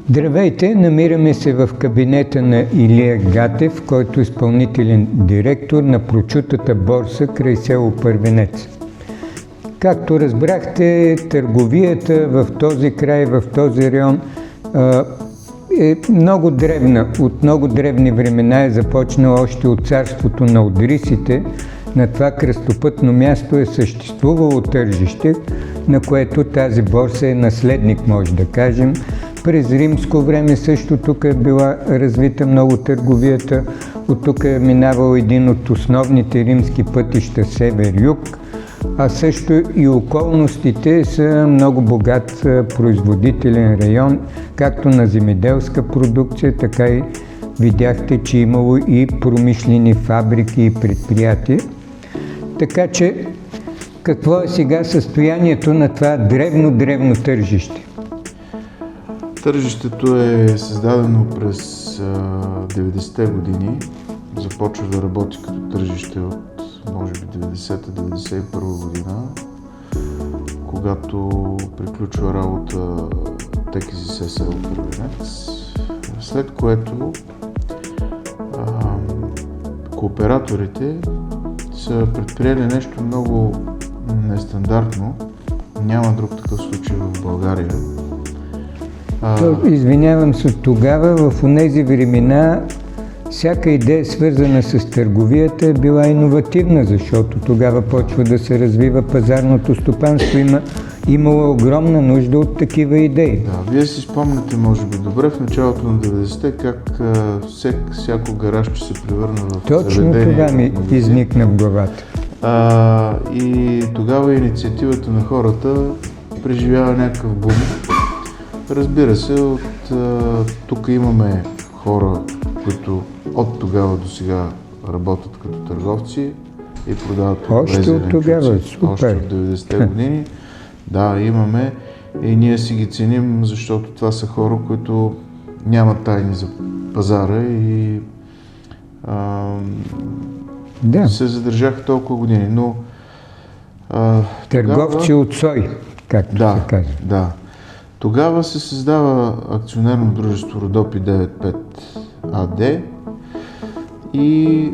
Здравейте! Намираме се в кабинета на Илия Гатев, който е изпълнителен директор на прочутата борса край село Първенец. Както разбрахте, търговията в този край, в този район е много древна. От много древни времена е започнала още от царството на одрисите. На това кръстопътно място е съществувало тържище, на което тази борса е наследник, може да кажем. През римско време също тук е била развита много търговията. От тук е минавал един от основните римски пътища север-юг, а също и околностите са много богат производителен район, както на земеделска продукция, така и видяхте, че имало и промишлени фабрики и предприятия. Така че, какво е сега състоянието на това древно тържище? Тържището е създадено през 90-те години. Започва да работи като тържище от, може би, 90-91 година, когато приключва работа ТКЗС село Първенец, след което кооператорите са предприели нещо много нестандартно. Няма друг такъв случай в България. Извинявам се, тогава в онези времена всяка идея, свързана с търговията, е била иновативна, защото тогава почва да се развива пазарното стопанство. Имало огромна нужда от такива идеи. Да, вие си спомняте, може би добре, в началото на 90-те, как всяко гаражче се превърна в Точно това ми изникна в главата. И тогава инициативата на хората преживява някакъв бум. Разбира се, тук имаме хора, които от тогава до сега работят като търговци и продават още от тогава, супер. Още от 90-те години. Да, имаме и ние си ги ценим, защото това са хора, които нямат тайни за пазара и се задържаха толкова години. Но търговци от сой, както се казва. Да. Тогава се създава акционерно дружество Родопи 95 АД и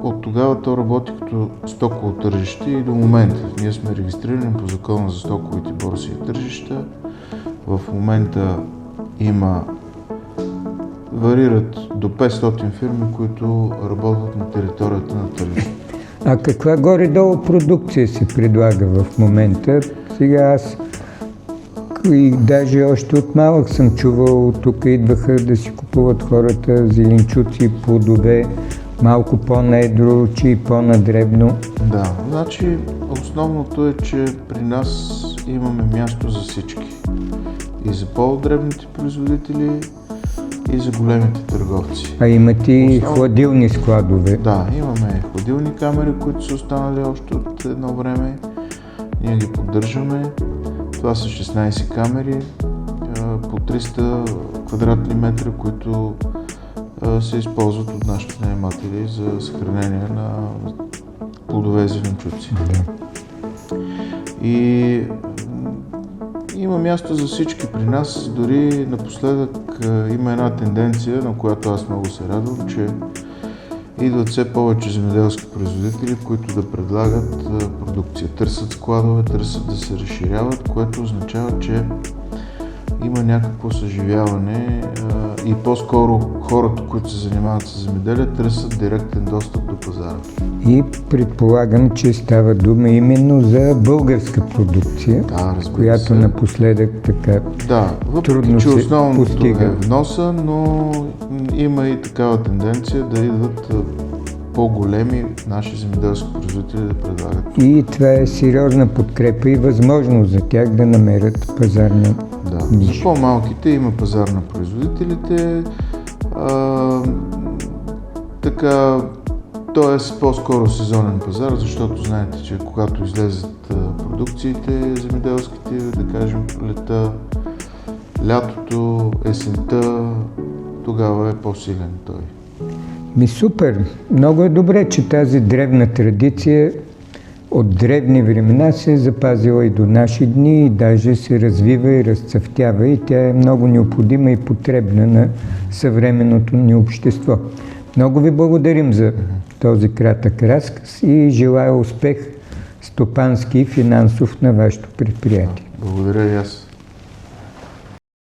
от тогава то работи като стоково тържище и до момента. Ние сме регистрирани по закона за стоковите борси и тържища. В момента варират до 500 фирми, които работят на територията на тържището. А каква горе-долу продукция се предлага в момента? Сега аз и даже още от малък съм чувал, тук идваха да си купуват хората зеленчуци, плодове, малко по-наедро, и по-надребно. Да, значи основното е, че при нас имаме място за всички. И за по-дребните производители, и за големите търговци. А имате и хладилни складове? Да, имаме хладилни камери, които са останали още от едно време. Ние ги поддържаме. Това са 16 камери по 300 квадратни метра, които се използват от нашите наематели за съхранение на плодове и зеленчуци. И има място за всички при нас. Дори напоследък има една тенденция, на която аз много се радвам, че идват все повече земеделски производители, които да предлагат продукция. Търсят складове, търсят да се разширяват, което означава, че има някакво съживяване и по-скоро хората, които се занимават с земеделие, търсят директен достъп до пазара. И предполагам, че става дума именно за българска продукция, която напоследък така трудно се постига. Е вноса, но има и такава тенденция да идват по-големи наши земеделски производители да предлагат. И това е сериозна подкрепа и възможност за тях да намерят пазарна ниша. За по-малките има пазар на производителите. То е по-скоро сезонен пазар, защото знаете, че когато излезат продукциите земеделските, да кажем лета, лятото, есента, тогава е по-силен той. Супер! Много е добре, че тази древна традиция от древни времена се е запазила и до наши дни и даже се развива и разцъфтява и тя е много необходима и потребна на съвременното ни общество. Много ви благодарим за този кратък разказ и желая успех стопански и финансов на вашето предприятие. Благодаря и аз.